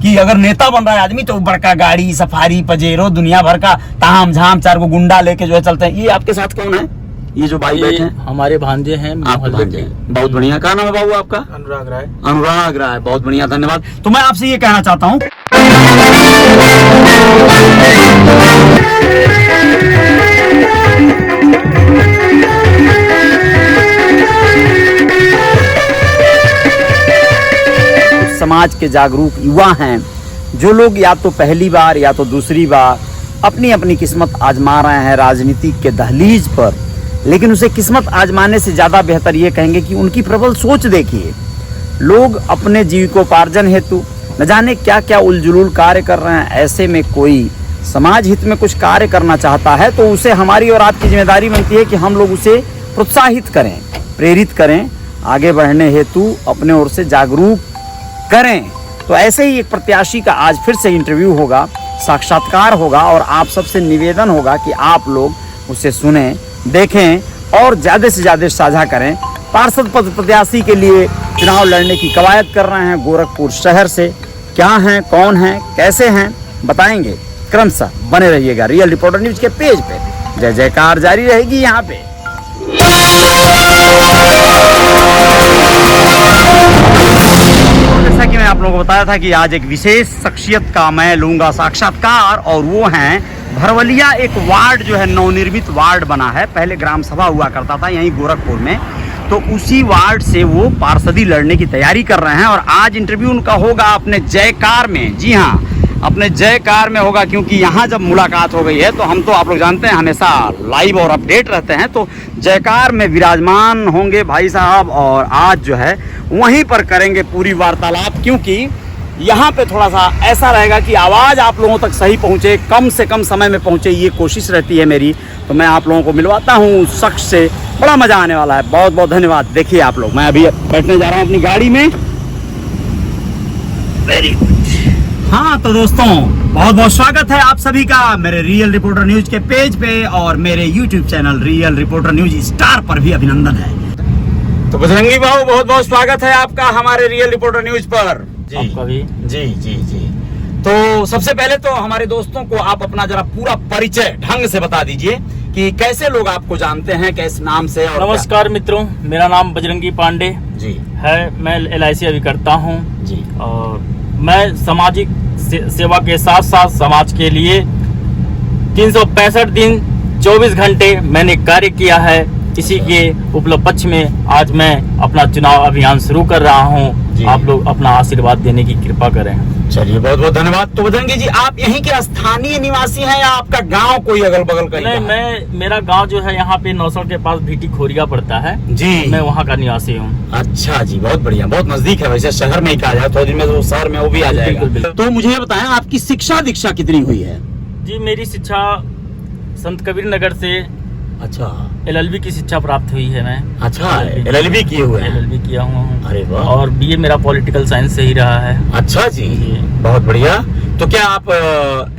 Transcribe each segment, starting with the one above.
कि अगर नेता बन रहा है आदमी तो बड़का गाड़ी, सफारी, पजेरो, दुनिया भर का ताम झाम 4 गो गुंडा लेके जो है चलते हैं। ये आपके साथ कौन है? ये जो भाई बैठे हैं हमारे भांजे हैं। आपके भांजे हैं, बहुत बढ़िया। क्या नाम है बाबू आपका? अनुराग राय। अनुराग राय, बहुत बढ़िया, धन्यवाद। तो मैं आपसे ये कहना चाहता हूँ समाज के जागरूक युवा हैं, जो लोग या तो पहली बार या तो दूसरी बार अपनी अपनी किस्मत आजमा रहे हैं राजनीति के दहलीज पर, लेकिन उसे किस्मत आजमाने से ज़्यादा बेहतर ये कहेंगे कि उनकी प्रबल सोच देखिए। लोग अपने जीविकोपार्जन हेतु न जाने क्या क्या उलझुल कार्य कर रहे हैं। ऐसे में कोई समाज हित में कुछ कार्य करना चाहता है तो उसे हमारी और आपकी जिम्मेदारी बनती है कि हम लोग उसे प्रोत्साहित करें, प्रेरित करें, आगे बढ़ने हेतु अपने ओर से जागरूक करें। तो ऐसे ही एक प्रत्याशी का आज फिर से इंटरव्यू होगा, साक्षात्कार होगा, और आप सबसे निवेदन होगा कि आप लोग उसे सुने, देखें और ज़्यादा से ज़्यादा साझा करें। पार्षद पद प्रत्याशी के लिए चुनाव लड़ने की कवायद कर रहे हैं गोरखपुर शहर से। क्या हैं, कौन हैं, कैसे हैं, बताएंगे। क्रमशः बने रहिएगा रियल रिपोर्टर न्यूज के पेज पे। जय जयकार जारी रहेगी यहाँ पे। जैसा कि मैं आप लोगों को बताया था कि आज एक विशेष शख्सियत का मैं लूंगा साक्षात्कार, और वो हैं भरवलिया। एक वार्ड जो है नवनिर्मित वार्ड बना है, पहले ग्राम सभा हुआ करता था यहीं गोरखपुर में, तो उसी वार्ड से वो पार्षदी लड़ने की तैयारी कर रहे हैं। और आज इंटरव्यू उनका होगा अपने जयकार में। जी हाँ, अपने जयकार में होगा, क्योंकि यहाँ जब मुलाकात हो गई है तो हम तो आप लोग जानते हैं हमेशा लाइव और अपडेट रहते हैं, तो जयकार में विराजमान होंगे भाई साहब, और आज जो है वहीं पर करेंगे पूरी वार्तालाप। क्योंकि यहाँ पे थोड़ा सा ऐसा रहेगा कि आवाज़ आप लोगों तक सही पहुँचे, कम से कम समय में पहुँचे, ये कोशिश रहती है मेरी। तो मैं आप लोगों को मिलवाता हूँ उस शख्स से, बड़ा मज़ा आने वाला है। बहुत बहुत धन्यवाद। देखिए आप लोग, मैं अभी बैठने जा रहा हूँ अपनी गाड़ी में। Very good. हाँ तो दोस्तों, बहुत बहुत स्वागत है आप सभी का मेरे रियल रिपोर्टर न्यूज के पेज पे, और मेरे YouTube channel real reporter news star पर भी अभिनंदन है। तो बजरंगी बाबू, बहुत बहुत स्वागत है आपका हमारे रियल रिपोर्टर न्यूज पर। जी आपका भी। जी जी जी। तो सबसे पहले तो हमारे दोस्तों को आप अपना जरा पूरा परिचय ढंग से बता दीजिए कि कैसे लोग आपको जानते हैं, कैसे नाम से। और नमस्कार मित्रों, मेरा नाम बजरंगी पांडे जी है। मैं LIC अभी करता हूँ जी, और मैं सामाजिक सेवा के साथ साथ समाज के लिए 365 दिन 24 घंटे मैंने कार्य किया है। इसी के उपलक्ष्य में आज मैं अपना चुनाव अभियान शुरू कर रहा हूँ। आप लोग अपना आशीर्वाद देने की कृपा करें। चलिए, बहुत बहुत धन्यवाद। तो बजरंगी जी, आप यहीं के स्थानीय निवासी हैं या आपका गांव कोई अगल बगल का? नहीं, मेरा गांव जो है यहाँ पे नौसड़ के पास भीटी खोरिया पड़ता है जी, मैं वहाँ का निवासी हूँ। अच्छा जी, बहुत बढ़िया, बहुत नजदीक है। वैसे शहर में ही कहा जाए, थोड़ी दिन में तो शहर में वो भी आ जाएगा। तो मुझे ये बताएं, आपकी शिक्षा दीक्षा कितनी हुई है? जी, मेरी शिक्षा संत कबीर नगर से अच्छा LLB की शिक्षा प्राप्त हुई है। मैं अच्छा LLB किए हुए हैं? LLB किया हुआ हूँ। अरे वाह। और BA मेरा पॉलिटिकल साइंस से ही रहा है। अच्छा जी, बहुत बढ़िया। तो क्या आप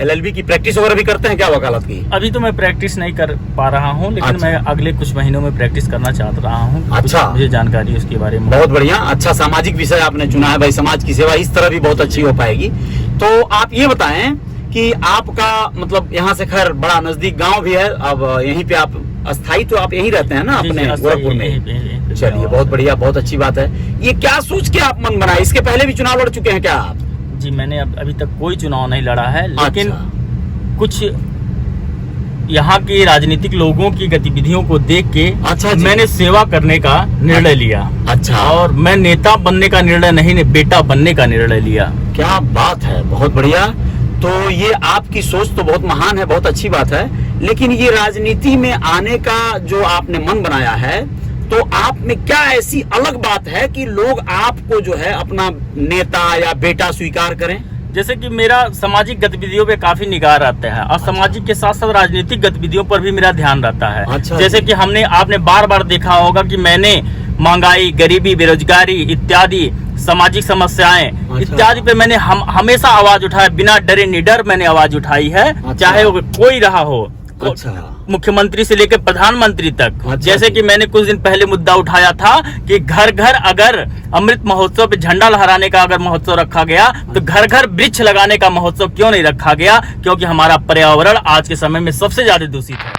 LLB की प्रैक्टिस वगैरह भी करते हैं क्या, वकालत की? अभी तो मैं प्रैक्टिस नहीं कर पा रहा हूँ, लेकिन अच्छा, मैं अगले कुछ महीनों में प्रैक्टिस करना चाह रहा हूँ। अच्छा, मुझे जानकारी है उसके बारे में। बहुत बढ़िया, अच्छा सामाजिक विषय आपने चुना है भाई। समाज की सेवा इस तरह भी बहुत अच्छी हो पाएगी। तो आप ये बताएं कि आपका मतलब यहाँ से खैर बड़ा नजदीक गाँव भी है, अब यहीं पे आप अस्थायी तो आप यहीं रहते हैं ना अपने गोरखपुर में? चलिए, बहुत बढ़िया, बहुत अच्छी बात है। ये क्या सोच के आप मन बनाए? इसके पहले भी चुनाव लड़ चुके हैं क्या आप? जी, मैंने अभी तक कोई चुनाव नहीं लड़ा है, लेकिन कुछ यहाँ के राजनीतिक लोगों की गतिविधियों को देख के अच्छा मैंने सेवा करने का निर्णय लिया। अच्छा, और मैं नेता बनने का निर्णय नहीं, बेटा बनने का निर्णय लिया। क्या बात है, बहुत बढ़िया। तो ये आपकी सोच तो बहुत महान है, बहुत अच्छी बात है। लेकिन ये राजनीति में आने का जो आपने मन बनाया है, तो आप में क्या ऐसी अलग बात है कि लोग आपको जो है अपना नेता या बेटा स्वीकार करें? जैसे कि मेरा सामाजिक गतिविधियों पे काफी निगाह रहता है, और सामाजिक के साथ साथ राजनीतिक गतिविधियों पर भी मेरा ध्यान रहता है। अच्छा, जैसे कि आपने बार बार देखा होगा कि मैंने महंगाई, गरीबी, बेरोजगारी इत्यादि सामाजिक समस्याएं इत्यादि पे मैंने हमेशा आवाज उठाया, बिना डरे निडर मैंने आवाज उठाई है। अच्छा, चाहे वो कोई रहा हो। अच्छा, मुख्यमंत्री से लेकर प्रधानमंत्री तक। अच्छा, जैसे कि मैंने कुछ दिन पहले मुद्दा उठाया था कि घर घर अगर अमृत महोत्सव पे झंडा लहराने का अगर महोत्सव रखा गया तो घर घर वृक्ष लगाने का महोत्सव क्यों नहीं रखा गया? क्योंकि हमारा पर्यावरण आज के समय में सबसे ज्यादा दूषित है।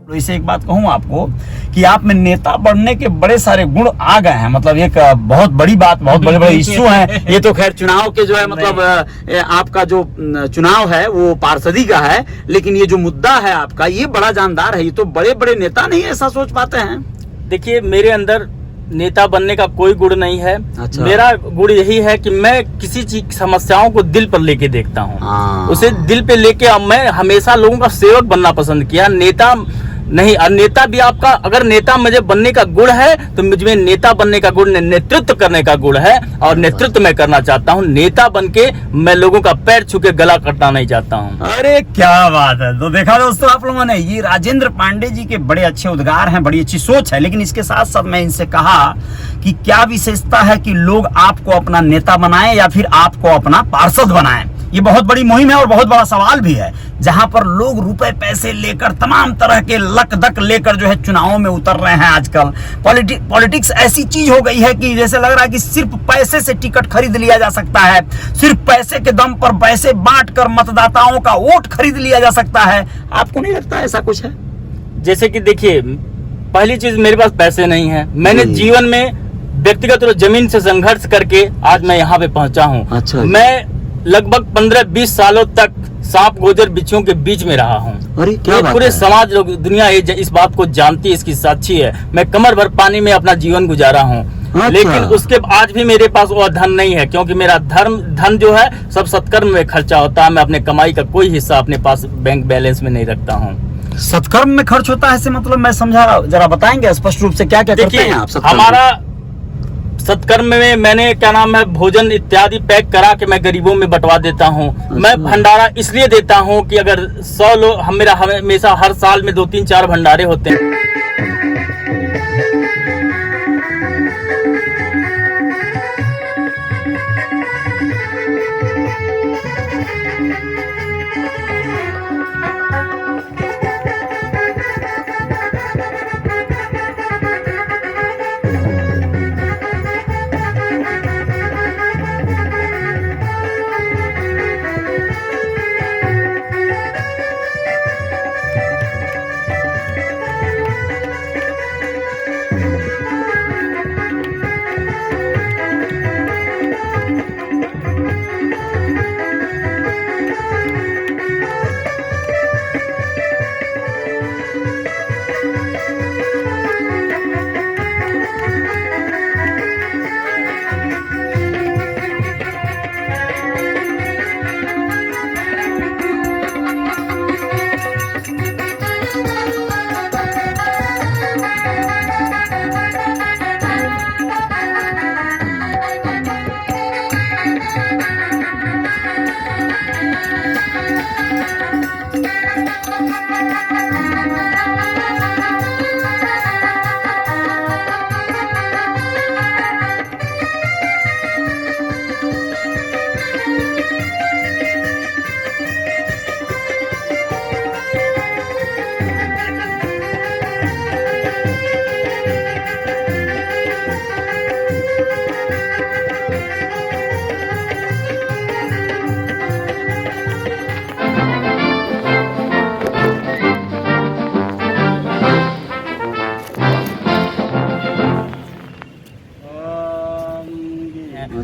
तो इसे एक बात कहूं आपको कि आप में नेता बनने के बड़े सारे गुण आ गए हैं। मतलब एक बहुत बड़ी बात, बहुत बड़े बड़े इश्यू हैं। ये तो खैर चुनाव के जो है मतलब आपका जो चुनाव है वो पार्षदी का है, लेकिन ये जो मुद्दा है आपका ये बड़ा जानदार है। ये तो बड़े बड़े नेता नहीं ऐसा सोच पाते हैं। देखिए, मेरे अंदर नेता बनने का कोई गुण नहीं है। अच्छा। मेरा गुण यही है कि मैं किसी चीज समस्याओं को दिल पर लेके देखता हूँ, उसे दिल पे लेके मैं हमेशा लोगों का सेवक बनना पसंद किया, नेता नहीं। और नेता भी आपका, अगर नेता मुझे बनने का गुण है तो मुझे नेता बनने का गुण नेतृत्व करने का गुण है, और नेतृत्व मैं करना चाहता हूँ। नेता बनके मैं लोगों का पैर छू के गला कटना नहीं चाहता हूँ। अरे क्या बात है। तो देखा दोस्तों आप लोगों ने, ये राजेंद्र पांडे जी के बड़े अच्छे उद्गार हैं, बड़ी अच्छी सोच है। लेकिन इसके साथ साथ मैं इनसे कहा कि क्या विशेषता है कि लोग आपको अपना नेता बनाएं या फिर आपको अपना पार्षद बनाएं। ये बहुत बड़ी मुहिम है और बहुत बड़ा सवाल भी है, जहां पर लोग रुपए पैसे लेकर तमाम तरह के लक-दक लेकर जो है चुनावों में उतर रहे हैं। आजकल पॉलिटिक्स ऐसी चीज हो गई है कि जैसे लग रहा है कि सिर्फ पैसे से टिकट खरीद लिया जा सकता है, सिर्फ पैसे के दम पर पैसे बांटकर मतदाताओं का वोट खरीद लिया जा सकता है। आपको नहीं लगता ऐसा कुछ है? जैसे कि देखिए, पहली चीज मेरे पास पैसे नहीं है। मैंने जीवन में व्यक्तिगत रूप जमीन से संघर्ष करके आज मैं यहाँ पे पहुंचा हूँ। अच्छा। मैं लगभग 15-20 सालों तक सांप गोजर बिच्छुओं के बीच में रहा हूँ। अरे क्या बात पूरे है? समाज लोग, दुनिया इस बात को जानती है, इसकी साक्षी है। मैं कमर भर पानी में अपना जीवन गुजारा हूँ। अच्छा। लेकिन उसके आज भी मेरे पास वो धन नहीं है, क्योंकि मेरा धन जो है सब सत्कर्म में खर्चा होता है। मैं अपने कमाई का कोई हिस्सा अपने पास बैंक बैलेंस में नहीं रखता हूँ। सत्कर्म में खर्च होता है ऐसे मतलब मैं समझा, जरा बताएंगे स्पष्ट रूप से क्या क्या करते हैं आप सत्कर्म में? हमारा सत्कर्म में मैंने क्या नाम है भोजन इत्यादि पैक करा के मैं गरीबों में बंटवा देता हूँ। मैं भंडारा इसलिए देता हूँ कि अगर 100 लोग, मेरा हमेशा हर साल में 2-3-4 भंडारे होते हैं।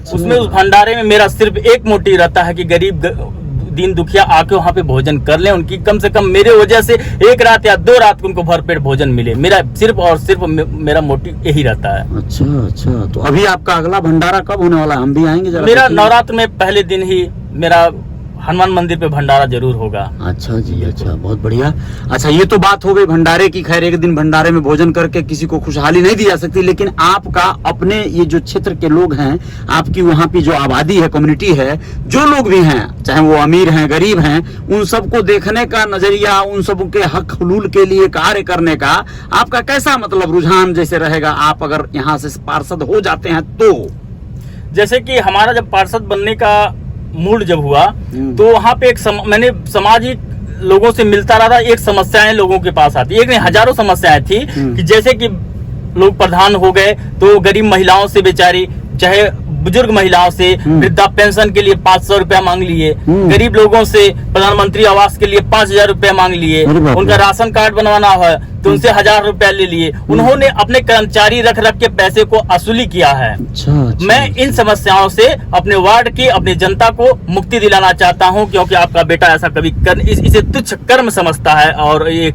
उसमें उस भंडारे में मेरा सिर्फ एक मोटिव रहता है कि गरीब दीन दुखिया आके वहाँ पे भोजन कर लें, उनकी कम से कम मेरे वजह से 1 रात या 2 रात को उनको भरपेट भोजन मिले। मेरा सिर्फ और सिर्फ मेरा मोटिव यही रहता है। अच्छा। तो अभी आपका अगला भंडारा कब होने वाला है? हम भी आएंगे जरा। मेरा नवरात्र में पहले दिन ही मेरा हनुमान मंदिर पे भंडारा जरूर होगा। अच्छा जी, अच्छा, बहुत बढ़िया। अच्छा, ये तो बात हो गई भंडारे की। खैर, एक दिन भंडारे में भोजन करके किसी को खुशहाली नहीं दी जा सकती, लेकिन आपका अपने ये जो क्षेत्र के लोग हैं, आपकी वहाँ की जो आबादी है, कम्युनिटी है, जो लोग भी हैं, चाहे वो अमीर हैं गरीब हैं, उन सबको देखने का नजरिया, उन सबके हक हुलूल के लिए कार्य करने का आपका कैसा मतलब रुझान जैसे रहेगा, आप अगर यहाँ से पार्षद हो जाते हैं तो? जैसे कि हमारा जब पार्षद बनने का मूड जब हुआ तो वहाँ पे मैंने सामाजिक लोगों से मिलता रहा था। एक समस्याएं लोगों के पास आती, एक नहीं हजारों समस्याएं थी कि जैसे कि लोग प्रधान हो गए तो गरीब महिलाओं से बेचारी, चाहे बुजुर्ग महिलाओं से वृद्धा पेंशन के लिए 500 रुपया मांग लिए, गरीब लोगों से प्रधानमंत्री आवास के लिए 5000 रुपया मांग लिए, उनका राशन कार्ड बनवाना है तो उनसे 1000 रुपया ले लिए। उन्होंने अपने कर्मचारी रख रख के पैसे को वसूली किया है। मैं इन समस्याओं से अपने वार्ड की, अपनी जनता को मुक्ति दिलाना चाहता हूं, क्योंकि आपका बेटा ऐसा कभी इसे तुच्छ कर्म समझता है और ये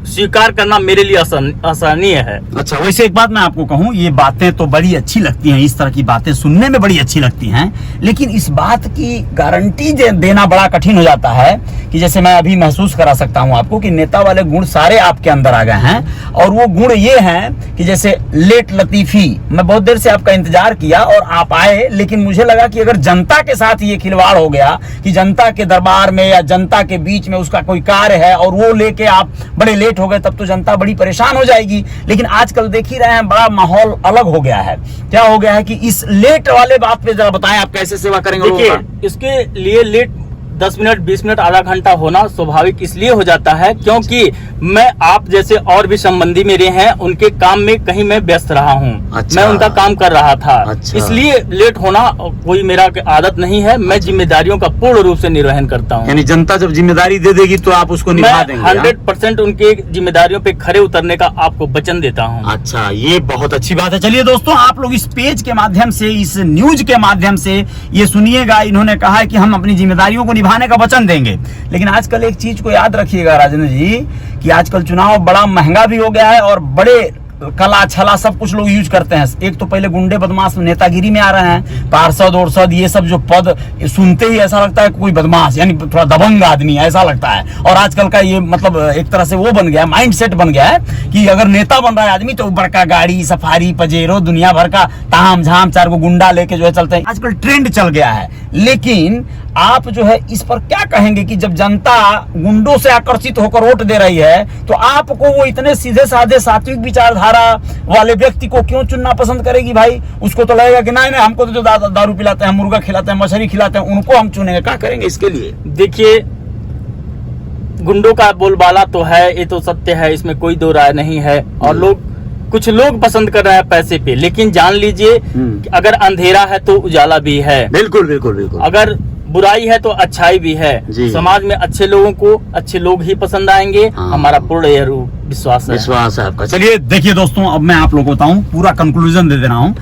स्वीकार करना मेरे लिए असहनीय है। अच्छा, वैसे एक बात मैं आपको कहूँ, ये बातें तो बड़ी अच्छी लगती हैं, इस तरह की बातें सुनने में बड़ी अच्छी लगती हैं, लेकिन इस बात की गारंटी देना बड़ा कठिन हो जाता है कि जैसे मैं अभी महसूस करा सकता हूँ आपको कि नेता वाले गुण सारे आपके अंदर आ गए हैं। और वो गुण ये हैं कि जैसे लेट लतीफी, मैं बहुत देर से आपका इंतजार किया और आप आए, लेकिन मुझे लगा कि अगर जनता के साथ ये खिलवाड़ हो गया कि जनता के दरबार में या जनता के बीच में उसका कोई कार्य है और वो लेके आप बड़े लेट हो गए, तब तो जनता बड़ी परेशान हो जाएगी। लेकिन आजकल देख ही रहे हैं, बड़ा माहौल अलग हो गया है। क्या हो गया है कि इस लेट वाले बात पे जरा बताएं, आप कैसे सेवा करेंगे? देखिए, इसके लिए लेट 10 मिनट 20 मिनट आधा घंटा होना स्वाभाविक इसलिए हो जाता है क्योंकि मैं आप जैसे और भी संबंधी मेरे हैं, उनके काम में कहीं मैं व्यस्त रहा हूं। अच्छा। मैं उनका काम कर रहा था। अच्छा। इसलिए लेट होना कोई मेरा आदत नहीं है। मैं जिम्मेदारियों का पूर्ण रूप से निर्वहन करता हूं। यानी जनता जब जिम्मेदारी दे देगी तो आप उसको निभा देंगे? 100% उनके जिम्मेदारियों पे खरे उतरने का आपको वचन देता हूँ। अच्छा, ये बहुत अच्छी बात है। चलिए दोस्तों, आप लोग इस पेज के माध्यम से, इस न्यूज के माध्यम से ये सुनिएगा। इन्होंने कहा है कि हम अपनी जिम्मेदारियों को निभाने का वचन देंगे। लेकिन आजकल एक चीज को याद रखिएगा राजेंद्र जी, कि आजकल चुनाव बड़ा महंगा भी हो गया है और बड़े कला छला सब कुछ लोग यूज करते हैं। एक तो पहले गुंडे बदमाश नेतागिरी में आ रहे हैं, पार्षद और ये सब जो पद सुनते ही ऐसा लगता है कोई बदमाश, यानी थोड़ा दबंग आदमी ऐसा लगता है। और आजकल का ये मतलब एक तरह से वो बन गया है, माइंड सेट बन गया है कि अगर नेता बन रहा है आदमी तो बड़का गाड़ी, सफारी, पजेरो, दुनिया भर का ताम झाम, 4 गो गुंडा लेके जो है चलते हैं। आजकल ट्रेंड चल गया है। लेकिन आप जो है इस पर क्या कहेंगे कि जब जनता गुंडों से आकर्षित होकर वोट दे रही है तो आपको वो इतने सीधे साधे सात्विक विचारधारा वाले व्यक्ति को क्यों चुनना पसंद करेगी? भाई उसको तो लगेगा कि नहीं हमको तो जो दारू पिलाते हैं, मुर्गा खिलाते हैं, मछली खिलाते हैं, उनको हम चुनेंगे। क्या करेंगे इसके लिए? देखिए, गुंडों का बोलबाला तो है, ये तो सत्य है, इसमें कोई दो राय नहीं है। और कुछ लोग पसंद कर रहे हैं पैसे पे, लेकिन जान लीजिए अगर अंधेरा है तो उजाला भी है। बिल्कुल बिल्कुल बिल्कुल। अगर बुराई है तो अच्छाई भी है। समाज में अच्छे लोगों को अच्छे लोग ही पसंद आएंगे। हमारा पूर्ण यह विश्वास है आपका। चलिए देखिए दोस्तों, अब मैं आप लोगों को बताऊं, पूरा कंक्लूजन दे रहा हूं।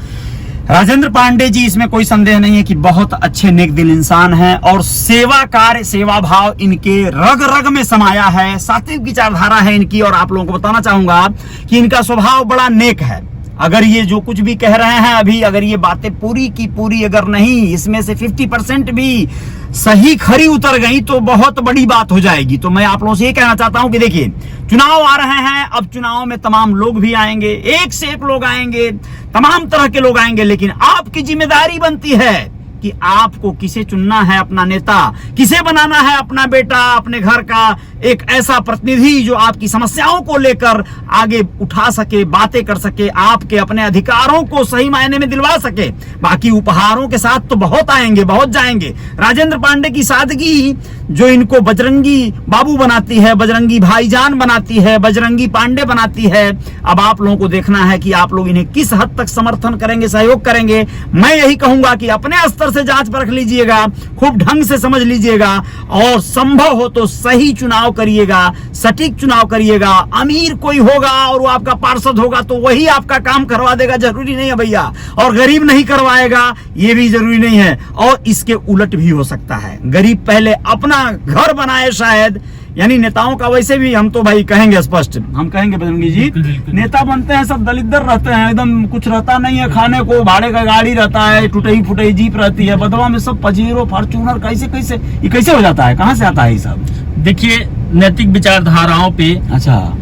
राजेंद्र पांडे जी, इसमें कोई संदेह नहीं है कि बहुत अच्छे नेक दिल इंसान हैं और सेवा कार्य, सेवा भाव इनके रग रग में समाया है। सात्विक विचारधारा है इनकी। और आप लोगों को बताना चाहूंगा कि इनका स्वभाव बड़ा नेक है। अगर ये जो कुछ भी कह रहे हैं अभी, अगर ये बातें पूरी की पूरी अगर नहीं, इसमें से 50% भी सही खरी उतर गई तो बहुत बड़ी बात हो जाएगी। तो मैं आप लोगों से ये कहना चाहता हूं कि देखिए, चुनाव आ रहे हैं, अब चुनाव में तमाम लोग भी आएंगे, एक से एक लोग आएंगे, तमाम तरह के लोग आएंगे, लेकिन आपकी जिम्मेदारी बनती है कि आपको किसे चुनना है अपना नेता, किसे बनाना है अपना बेटा, अपने घर का एक ऐसा प्रतिनिधि जो आपकी समस्याओं को लेकर आगे उठा सके, बातें कर सके, आपके अपने अधिकारों को सही मायने में दिलवा सके। बाकी उपहारों के साथ तो बहुत आएंगे, बहुत जाएंगे। राजेंद्र पांडे की सादगी जो इनको बजरंगी बाबू बनाती है, बजरंगी भाईजान बनाती है, बजरंगी पांडे बनाती है। अब आप लोगों को देखना है कि आप लोग इन्हें किस हद तक समर्थन करेंगे, सहयोग करेंगे। मैं यही कहूंगा कि अपने स्तर से जांच परख लीजिएगा, खूब ढंग से समझ लीजिएगा और संभव हो तो सही चुनाव करिएगा, सटीक चुनाव करिएगा। अमीर कोई होगा और वो आपका पार्षद होगा तो वही आपका काम करवा देगा, जरूरी नहीं है भैया। और गरीब नहीं करवाएगा, ये भी जरूरी नहीं है। और इसके उलट भी हो सकता है, गरीब पहले अपना घर बनाए शायद। यानी नेताओं का वैसे भी हम तो भाई कहेंगे स्पष्ट, हम कहेंगे बजरंगी जी, नेता बनते हैं सब दलिद्दर रहते हैं, एकदम कुछ रहता नहीं है खाने को, भाड़े का गाड़ी रहता है, टूटी फुटई जीप रहती है, बदवा में सब पजेरो फॉर्च्यूनर, कैसे कैसे ये कैसे हो जाता है, कहाँ से आता है ये सब? देखिए, नैतिक विचारधाराओं पे अच्छा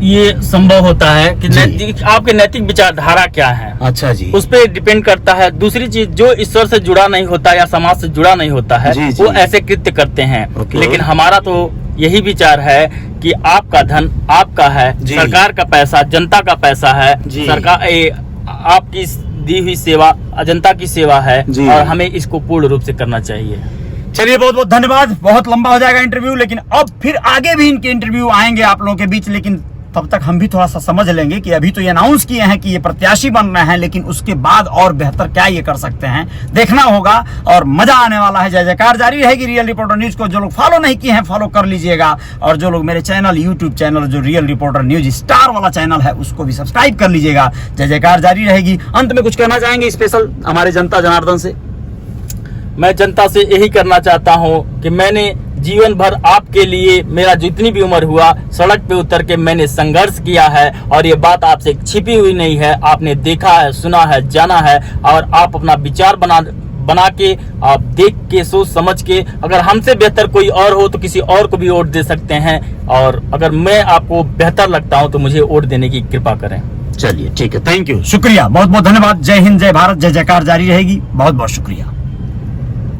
ये संभव होता है कि आपके नैतिक विचारधारा क्या है। अच्छा जी, उस पर डिपेंड करता है। दूसरी चीज, जो ईश्वर से जुड़ा नहीं होता या समाज से जुड़ा नहीं होता है वो ऐसे कृत्य करते हैं। लेकिन हमारा तो यही विचार है कि आपका धन आपका है, सरकार का पैसा जनता का पैसा है, सरकार आपकी दी हुई सेवा जनता की सेवा है जी। और हमें इसको पूर्ण रूप से करना चाहिए। चलिए, बहुत बहुत धन्यवाद। बहुत लंबा हो जाएगा इंटरव्यू, लेकिन अब फिर आगे भी इनके इंटरव्यू आएंगे आप लोगों के बीच, लेकिन तब तक हम भी थोड़ा सा समझ लेंगे कि अभी तो ये अनाउंस किए हैं कि ये प्रत्याशी बन रहे हैं, लेकिन उसके बाद और बेहतर क्या ये कर सकते हैं देखना होगा और मजा आने वाला है। जय जयकार जारी रहेगी रियल रिपोर्टर न्यूज को। जो लोग फॉलो नहीं किए हैं फॉलो कर लीजिएगा, और जो लोग मेरे चैनल यूट्यूब चैनल जो रियल रिपोर्टर न्यूज स्टार वाला चैनल है उसको भी सब्सक्राइब कर लीजिएगा। जय जयकार जारी रहेगी। अंत में कुछ कहना चाहेंगे स्पेशल हमारे जनता जनार्दन से? मैं जनता से यही करना चाहता हूँ कि मैंने जीवन भर आपके लिए, मेरा जितनी भी उम्र हुआ, सड़क पे उतर के मैंने संघर्ष किया है, और ये बात आपसे छिपी हुई नहीं है। आपने देखा है, सुना है, जाना है, और आप अपना विचार बना के, आप देख के, सोच समझ के, अगर हमसे बेहतर कोई और हो तो किसी और को भी वोट दे सकते हैं, और अगर मैं आपको बेहतर लगता हूं तो मुझे वोट देने की कृपा करें। चलिए, ठीक है, थैंक यू, शुक्रिया, बहुत बहुत धन्यवाद। जय हिंद, जय भारत, जय जयकार जारी रहेगी। बहुत बहुत शुक्रिया।